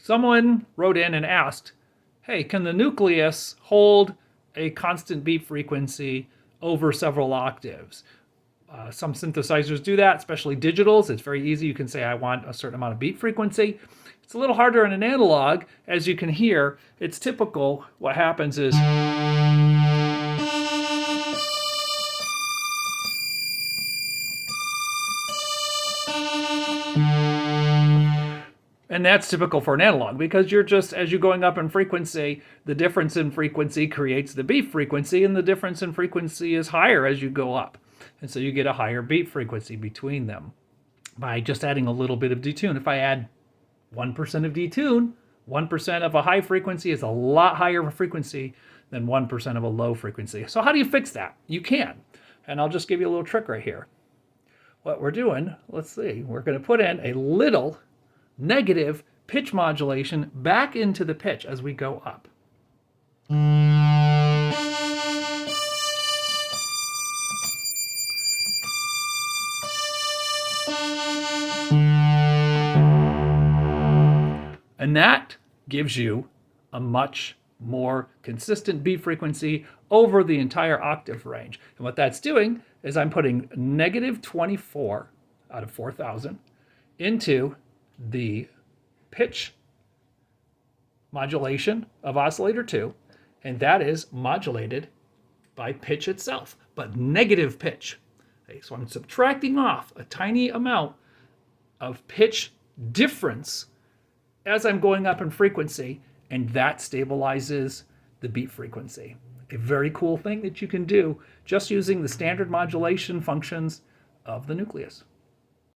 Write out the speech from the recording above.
Someone wrote in and asked, hey, can the nucleus hold a constant beat frequency over several octaves? Some synthesizers do that, especially digitals. It's very easy. You can say, I want a certain amount of beat frequency. It's a little harder in an analog. As you can hear, it's typical. What happens is and that's typical for an analog because you're just, as you're going up in frequency, the difference in frequency creates the beat frequency, and the difference in frequency is higher as you go up. And so you get a higher beat frequency between them by just adding a little bit of detune. If I add 1% of detune, 1% of a high frequency is a lot higher of a frequency than 1% of a low frequency. So how do you fix that? You can. And I'll just give you a little trick right here. What we're doing, let's see, we're going to put in a little negative pitch modulation back into the pitch as we go up. And that gives you a much more consistent beat frequency over the entire octave range. And what that's doing is I'm putting negative 24 out of 4,000 into the pitch modulation of oscillator 2, and that is modulated by pitch itself, but negative pitch. Okay, so I'm subtracting off a tiny amount of pitch difference as I'm going up in frequency, and that stabilizes the beat frequency. A very cool thing that you can do just using the standard modulation functions of the nucleus.